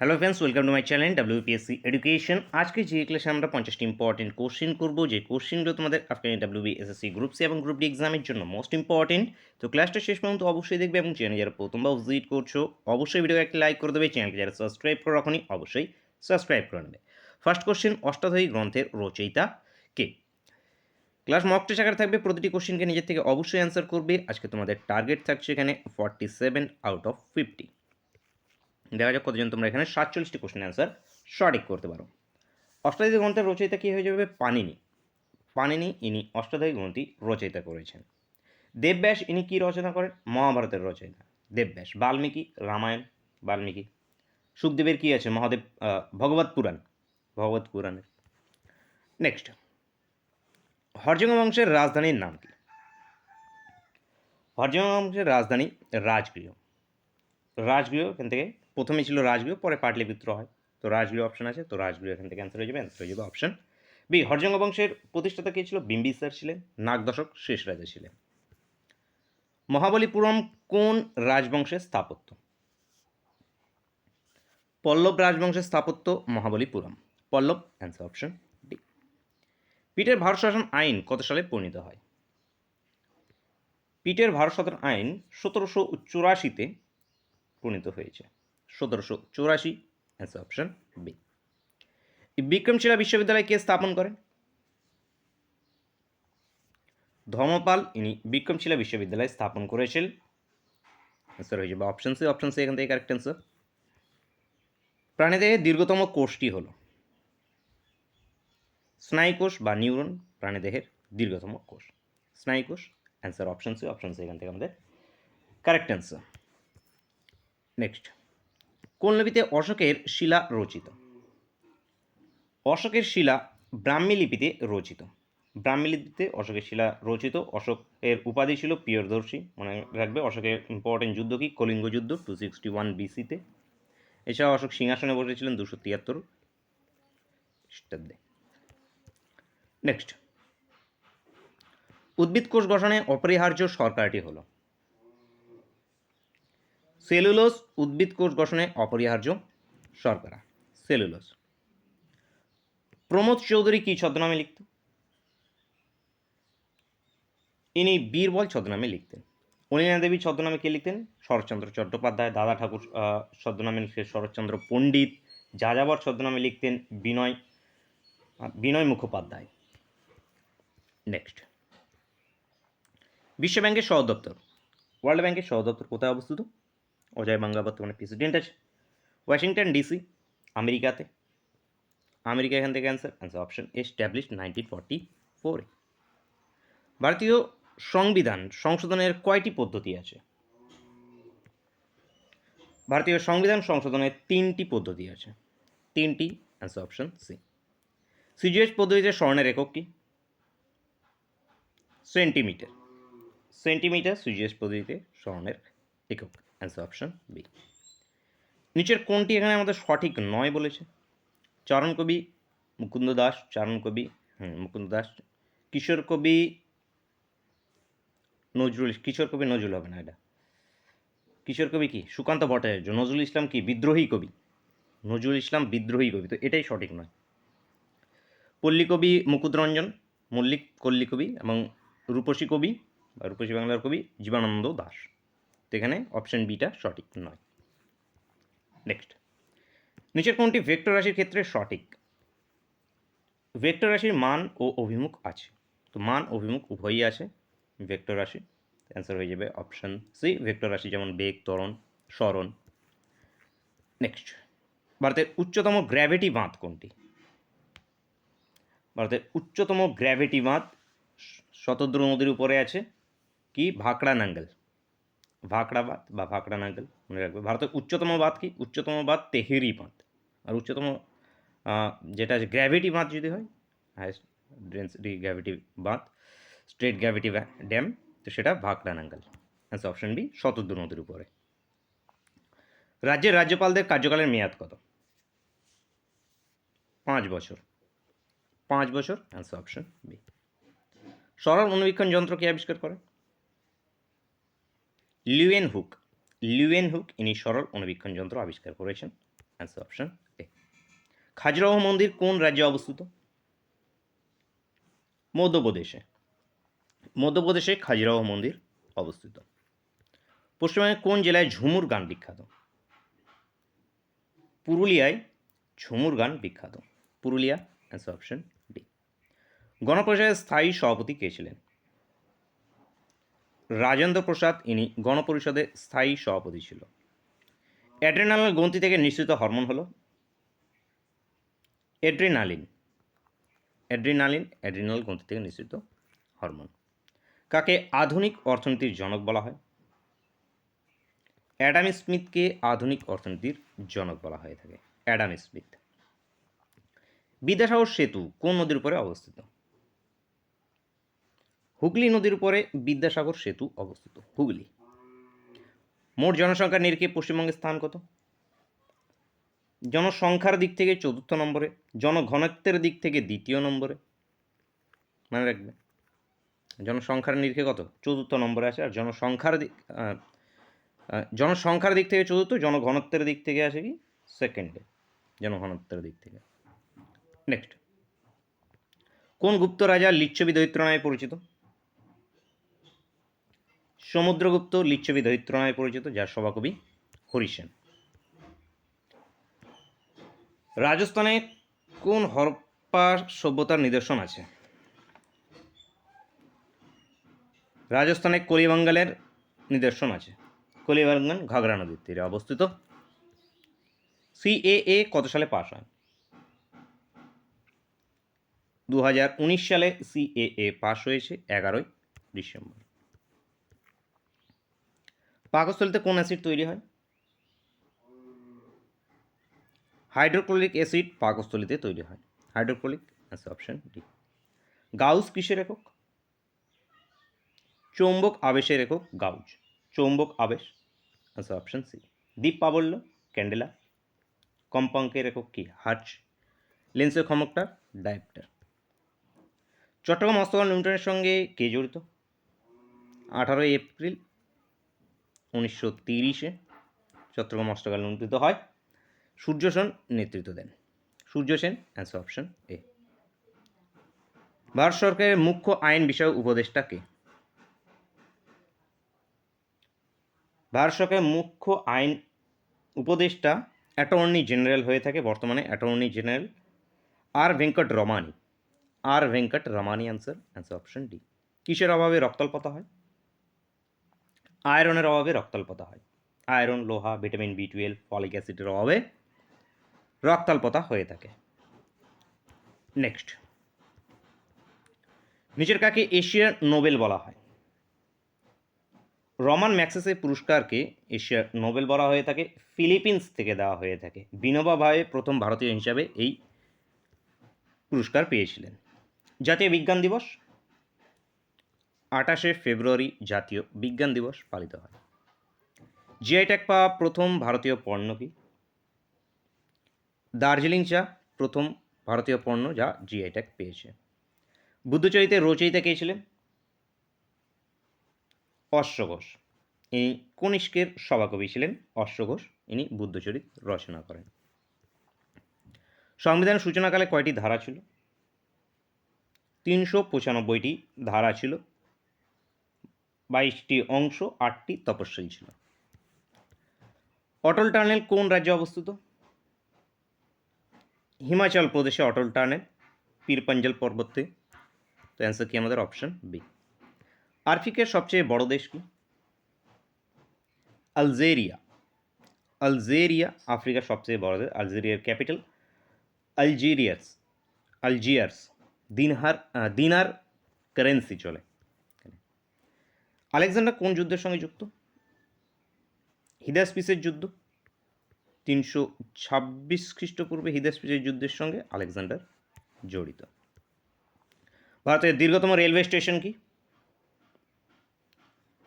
Hello friends, welcome to my channel WPSC education. আজকে যে ক্লাসে আমরা 50টি ইম্পর্টেন্ট কোশ্চেন করবো, যে কোশ্চেনগুলো তোমাদের আপকামিং ডাব্লিউবিএসএসসি গ্রুপ সি এবং গ্রুপ ডি এক্সামের জন্য মোস্ট ইম্পর্টেন্ট। তো ক্লাসটা শেষ পর্যন্ত অবশ্যই দেখবে এবং চ্যানেল যারা প্রথমবার ভিজিট করছো অবশ্যই ভিডিও একটা লাইক করে দেবে। চ্যানেলকে যারা সাবস্ক্রাইব করে রাখনি অবশ্যই সাবস্ক্রাইব করে নেবে। ফার্স্ট কোশ্চেন, অষ্টাধ্যায়ী গ্রন্থের রচয়িতা কে? ক্লাস মক টেস্ট আকারে থাকবে, প্রতিটি কোশ্চেনকে নিজের থেকে অবশ্যই অ্যান্সার করবে। আজকে তোমাদের টার্গেট থাকছে এখানে 47 আউট অফ 50। দেখা যাক কতজন তোমরা এখানে 47টি কোশ্চেন অ্যান্সার সঠিক করতে পারো। অষ্টাধ্যায়ী গ্রন্থের রচয়িতা কী হয়ে যাবে? পাণিনি। পাণিনি ইনি অষ্টাধ্যায়ী গ্রন্থটি রচয়িতা করেছেন। দেবব্যাস ইনি কী রচনা করেন? মহাভারতের রচয়িতা দেবব্যাস। বাল্মীকি রামায়ণ, বাল্মীকি। সুখদেবের কী আছে? মহাদেব ভগবত পুরাণ, ভগবত পুরাণের। নেক্সট, হর্যঙ্গ বংশের রাজধানীর নাম কি? হর্যঙ্গ বংশের রাজধানী রাজগৃহ। রাজগৃহ এখান থেকে প্রথমে ছিল রাজগৃহ, পরে পাটলিপুত্র হয়। তো রাজগৃহ অপশন আছে, তো রাজগৃহ এখান থেকে অ্যান্সার হয়ে যাবে। অ্যান্সার হয়ে যাবে অপশন বি। হর্যঙ্গ বংশের প্রতিষ্ঠাতা কে ছিল? বিম্বিসার ছিলেন, নাগ দশক শেষ রাজা ছিলেন। মহাবলীপুরম কোন রাজবংশের স্থাপত্য? পল্লব রাজবংশের স্থাপত্য Mahabalipuram, Pallava. Answer option d. পিটের ভারত শাসন আইন কত সালে প্রণীত হয়? পিটের ভারত শাসন আইন 1784-তে প্রণীত হয়েছে। 1784। Answer option B. বিক্রমশিলা বিশ্ববিদ্যালয় কে স্থাপন করেন? ধর্মপাল ইনি বিক্রমশিলা বিশ্ববিদ্যালয় স্থাপন করেছিল। অ্যান্সার হয়ে যাবে অপশন সি। অপশন সি এখান থেকে কারেক্ট অ্যান্সার। প্রাণীদেহের দীর্ঘতম কোষটি হল? স্নায়ুকোষ বা নিউরন প্রাণীদেহের দীর্ঘতম কোষ, স্নায়ুকোষ। Answer option c. Option c এখান থেকে আমাদের কারেক্ট অ্যান্সার। নেক্সট, কোন লিপিতে অশোকের শিলা রচিত? অশোকের শিলা ব্রাহ্মী লিপিতে রচিত। ব্রাহ্মী লিপিতে অশোকের শিলা রচিত। অশোকের উপাধি ছিল প্রিয়দর্শী। মনে রাখবে অশোকের ইম্পর্টেন্ট যুদ্ধ কি? কলিঙ্গ যুদ্ধ 261 বিসিতে। এছাড়াও অশোক সিংহাসনে বসেছিলেন 273 খ্রিস্টাব্দে। নেক্সট, উদ্ভিদ কোষ গঠনে অপরিহার্য শর্করাটি হল? সেলুলোজ উদ্ভিদ কোষ গঠনে অপরিহার্য শর্করা, সেলুলোজ। প্রমোদ চৌধুরী কি ছদ্মনামে লিখত? ইনি বীরবল ছদ্মনামে লিখতেন। অনিলা দেবী ছদ্মনামে কে লিখতেন? শরৎচন্দ্র চট্টোপাধ্যায়। দাদা ঠাকুর ছদ্মনামে লিখতেন শরৎচন্দ্র পণ্ডিত। যাযাবর ছদ্মনামে লিখতেন বিনয় মুখোপাধ্যায়। নেক্সট, বিশ্ব ব্যাংকের সদর দপ্তর, ওয়ার্ল্ড ব্যাংকের সদর দপ্তর কোথায় অবস্থিত? অজয় বাঙ্গা বর্তমানে প্রেসিডেন্ট আছে। ওয়াশিংটন ডিসি, আমেরিকাতে। আমেরিকা এখান থেকে অ্যান্সার। Answer option established 1944। ভারতীয় সংবিধান সংশোধনের কয়টি পদ্ধতি আছে? ভারতীয় সংবিধান সংশোধনের 3টি পদ্ধতি আছে, 3টি। Answer option C. সিজিএস পদ্ধতিতে স্বর্ণের একক কি? সেন্টিমিটার। সেন্টিমিটার সিজিএস পদ্ধতিতে স্বর্ণের একক। Answer option B. নিচের কোনটি এখানে আমাদের সঠিক নয় বলেছে? চরণ কবি মুকুন্দ দাস, চরণ কবি মুকুন্দ দাস। কিশোর কবি নজরুল, কিশোর কবি নজরুল হবে না, এটা কিশোর কবি কি? সুকান্ত ভট্টাচার্য। নজরুল ইসলাম কি? বিদ্রোহী কবি। নজরুল ইসলাম বিদ্রোহী কবি, তো এটাই সঠিক নয়। পল্লী কবি মুকুটরঞ্জন মল্লিক পল্লী কবি, এবং রূপসী কবি বা রূপসী বাংলার কবি জীবনানন্দ দাশ। তো এখানে অপশন বিটা সঠিক নয়। নেক্সট, নিচের কোনটি ভেক্টর রাশির ক্ষেত্রে সঠিক? ভেক্টর রাশির মান ও অভিমুখ আছে, তো মান অভিমুখ উভয়ই আছে ভেক্টর রাশি। অ্যান্সার হয়ে যাবে অপশন সি। ভেক্টর রাশি যেমন বেগ, ত্বরণ, সরণ। নেক্সট, ভারতের উচ্চতম গ্র্যাভিটি বাঁধ কোনটি? ভারতের উচ্চতম গ্র্যাভিটি বাঁধ শতদ্রু নদীর উপরে আছে কি? ভাকড়া নাঙ্গল, ভাকড়া বাঁধ বা ভাকড়া নাঙ্গল মনে রাখবে। ভারতের উচ্চতম বাঁধ কি? উচ্চতম বাঁধ তেহেরি বাঁধ। আর উচ্চতম যেটা গ্র্যাভিটি বাঁধ যদি হয়, হাইয়েস্ট ডেন্সিটি গ্র্যাভিটি বাঁধ, স্ট্রেট গ্র্যাভিটি ড্যাম, তো সেটা ভাকড়া নাঙ্গল। অ্যান্সার অপশন বি, শতদ্রু নদীর উপরে। রাজ্যের রাজ্যপালদের কার্যকালের মেয়াদ কত? 5 বছর, 5 বছর। Answer option B. সরল অনুবীক্ষণ যন্ত্র কে আবিষ্কার করেন? Leeuwen hook. লিউয়েন হুক ইনি সরল অনুবীক্ষণ যন্ত্র আবিষ্কার করেছেন। অ্যান্সার অপশন এ। খাজুরাহো মন্দির কোন রাজ্যে অবস্থিত? মধ্যপ্রদেশে। মধ্যপ্রদেশে খাজুরাহো মন্দির অবস্থিত। পশ্চিমবঙ্গের কোন জেলায় ঝুমুর গান বিখ্যাত? পুরুলিয়ায় ঝুমুর গান বিখ্যাত। Purulia, answer option d. গণপরিষদের স্থায়ী সভাপতি কে ছিলেন? রাজেন্দ্র প্রসাদ, ইনি গণপরিষদের স্থায়ী সভাপতি ছিল। অ্যাড্রেনালিন গ্রন্থি থেকে নিঃসৃত হরমোন হলো অ্যাড্রিনালিন। অ্যাড্রিনাল গ্রন্থি থেকে নিঃসৃত হরমোন। কাকে আধুনিক অর্থনীতির জনক বলা হয়? অ্যাডাম স্মিথকে আধুনিক অর্থনীতির জনক বলা হয়ে থাকে। Adam Smith. বিদ্যাসাগর সেতু কোন নদীর উপরে অবস্থিত? হুগলি নদীর উপরে বিদ্যাসাগর সেতু অবস্থিত। হুগলি। মোট জনসংখ্যার নিরিখে পশ্চিমবঙ্গের স্থান কত? জনসংখ্যার দিক থেকে ৪র্থ নম্বরে, জনঘনত্বের দিক থেকে ২য় নম্বরে। মনে রাখবে, জনসংখ্যার নিরিখে কত? ৪র্থ নম্বরে আছে। আর জনসংখ্যার দিক থেকে ৪র্থ, জনঘনত্বের দিক থেকে আসে কি সেকেন্ডে, জনঘনত্বের দিক থেকে। নেক্সট, কোন গুপ্ত রাজা লিচ্ছবি দৈত্য নামে পরিচিত? সমুদ্রগুপ্ত লিচ্ছবি দৈত্য নামে পরিচিত, যার সভাকবি হরিসেন। রাজস্থানে কোন হরপ্পা সভ্যতার নিদর্শন আছে? রাজস্থানে কলিবাঙ্গালের নিদর্শন আছে। কলিবাঙ্গাল ঘাগরা নদীর তীরে অবস্থিত। সিএএ কত সালে পাশ হয়? 2019 সালে সিএএ পাশ হয়েছে 11ই ডিসেম্বর। পাকস্থলীতে কোন অ্যাসিড তৈরি হয়? হাইড্রোক্লোরিক অ্যাসিড পাকস্থলীতে তৈরি হয়। Hydrochloric, answer option D. Gauss কিসের একক? চৌম্বক আবেশের একক গাউস। চৌম্বক আবেশ, অ্যান্সার অপশন সি। দীপ প্রাবল্য ক্যান্ডেলা। কম্পাঙ্কের একক কি? হার্জ। লেন্সের ক্ষমকটা ডায়োপ্টার। চট্টগ্রাম অস্তগান লিমিটেডের সঙ্গে কে জড়িত? 18 এপ্রিল 1930 চট্টগ্রাম অস্তগান লিমিটেড হয়। সূর্য সেন নেতৃত্ব দেন। Surya Sen, answer option a. Bharat সরকারের মুখ্য আইন বিষয়ক উপদেষ্টা কে? ভারত সরকারের মুখ্য আইন উপদেষ্টা অ্যাটর্নি জেনারেল হয়ে থাকে বর্তমানে। অ্যাটর্নি জেনারেল আর ভেঙ্কট রমানি। আর ভেঙ্কট রমানি, অ্যান্সার অপশন ডি। কিসের অভাবে রক্তাল্পতা হয়? আয়রনের অভাবে রক্তাল্পতা হয়। আয়রন, লোহা, ভিটামিন B12, ফলিক অ্যাসিডের অভাবে রক্তাল্পতা হয়ে থাকে। নেক্সট, নিচের কাকে এশিয়ার নোবেল বলা হয়? রমান ম্যাগসেসে পুরস্কারকে এশিয়ার নোবেল বলা হয়ে থাকে। ফিলিপিন্স থেকে দেওয়া হয়ে থাকে। বিনোবা ভাবে প্রথম ভারতীয় হিসাবে এই পুরস্কার পেয়েছিলেন। জাতীয় বিজ্ঞান দিবস 28শে ফেব্রুয়ারি জাতীয় বিজ্ঞান দিবস পালিত হয়। জিআই ট্যাগ পাওয়া প্রথম ভারতীয় পণ্য কি? দার্জিলিং চা প্রথম ভারতীয় পণ্য যা জিআই ট্যাগ পেয়েছে। বুদ্ধচরিতের রচয়িতা কে ছিলেন? অশ্ব ঘোষ। ইনি কনিষ্কের সভাকবি ছিলেন অশ্ব ঘোষ। ইনি বুদ্ধচরিত রচনা করেন। সংবিধান সূচনাকালে কয়টি ধারা ছিল? 395টি ধারা ছিল, 22টি অংশ, 8টি তপস্যই ছিল। অটল টানেল কোন রাজ্যে অবস্থিত? হিমাচল প্রদেশে অটল টানেল, পীরপঞ্জল পর্বতে। তো অ্যান্সার কি আমাদের? Option B. আফ্রিকার সবচেয়ে বড় দেশ কি? আলজেরিয়া। আলজেরিয়া আফ্রিকার সবচেয়ে বড় দেশ। আলজেরিয়ার ক্যাপিটাল আলজিয়ার্স। দিনার কারেন্সি চলে। আলেকজান্ডার কোন যুদ্ধের সঙ্গে যুক্ত? হিদাসপিসের যুদ্ধ। 326 খ্রিস্টপূর্বে হিদাসপিসের যুদ্ধের সঙ্গে আলেকজান্ডার জড়িত। ভারতের দীর্ঘতম রেলওয়ে স্টেশন কি?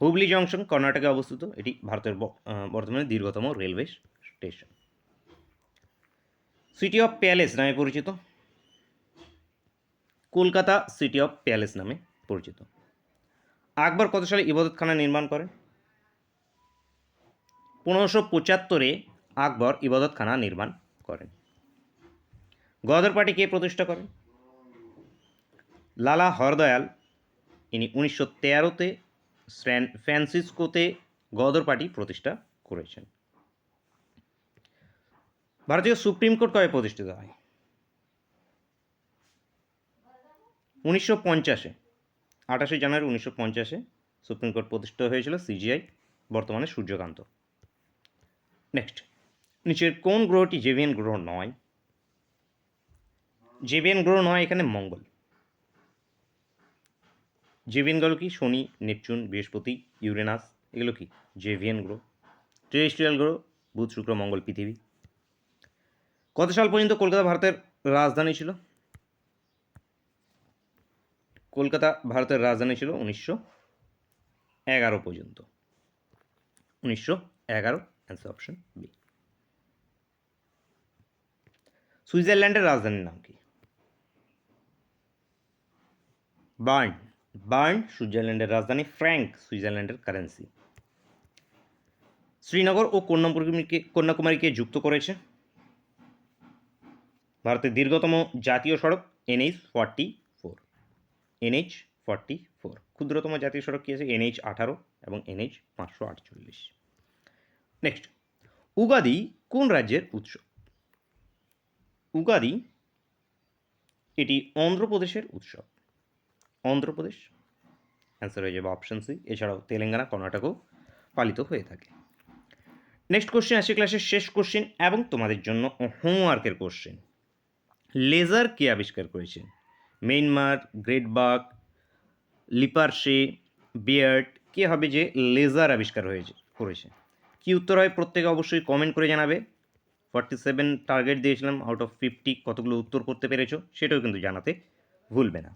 হুগলি জংশন, কর্ণাটকে অবস্থিত। এটি ভারতের বর্তমানে দীর্ঘতম railway station. City of palace নামে পরিচিত? কলকাতা সিটি অফ প্যালেস নামে পরিচিত। আকবর কত সালে ইবাদতখানা নির্মাণ করেন? 1575-এ আকবর ইবাদতখানা নির্মাণ করেন। গদর পার্টি কে প্রতিষ্ঠা করেন? লালা হরদয়াল, ইনি 1913-তে স্যান ফ্রান্সিসকোতে গদর পার্টি প্রতিষ্ঠা করেছেন। ভারতীয় সুপ্রিম কোর্ট কবে প্রতিষ্ঠিত হয়? 1950-এ, 28শে জানুয়ারি 1950-এ সুপ্রিম কোর্ট প্রতিষ্ঠিত হয়েছিল। সিজিআই বর্তমানে সূর্যকান্ত। নেক্সট, নিচের কোন গ্রহটি জেভিয়ান গ্রহ নয়? জেভিয়ান গ্রহ নয় এখানে মঙ্গল। জেভিয়ান গ্রহ কি? শনি, নেপচুন, বৃহস্পতি, ইউরেনাস, এগুলো কি জেভিয়ান গ্রহ। টেরেস্ট্রিয়াল গ্রহ বুধ, শুক্র, মঙ্গল, পৃথিবী। কত সাল পর্যন্ত কলকাতা ভারতের রাজধানী ছিল? কলকাতা ভারতের রাজধানী ছিল 1911 পর্যন্ত। 1911, অ্যান্সার অপশন বি। সুইজারল্যান্ডের রাজধানীর নাম কি? বার্ন। বার্ন সুইজারল্যান্ডের রাজধানী। ফ্র্যাঙ্ক সুইজারল্যান্ডের কারেন্সি। শ্রীনগর ও কন্যাকুমারীকে যুক্ত করেছে? ভারতের দীর্ঘতম জাতীয় সড়ক NH-44। NH-44। ক্ষুদ্রতম জাতীয় সড়ক কি আছে? NH-18 এবং NH-548। নেক্সট, উগাদি কোন রাজ্যের উৎসব? উগাদি এটি অন্ধ্রপ্রদেশের উৎসব। অন্ধ্রপ্রদেশ, অ্যান্সার হয়ে যাবে অপশন সি। এছাড়াও তেলেঙ্গানা, কর্ণাটকও পালিত হয়ে থাকে। নেক্সট কোশ্চেন আসছে ক্লাসের শেষ কোশ্চেন এবং তোমাদের জন্য হোমওয়ার্কের কোশ্চেন। লেজার কে আবিষ্কার করেছেন? মেইনমার, গ্রেট বাক, লিপারশে, বিয়ার্ড, কে হবে যে লেজার আবিষ্কার করেছে? কি উত্তর হয় প্রত্যেকে অবশ্যই কমেন্ট করে জানাবে। 47 টার্গেট দিয়েছিলাম, আউট অফ 50 কতগুলো উত্তর করতে পেরেছো সেটাও কিন্তু জানাতে ভুলবে না।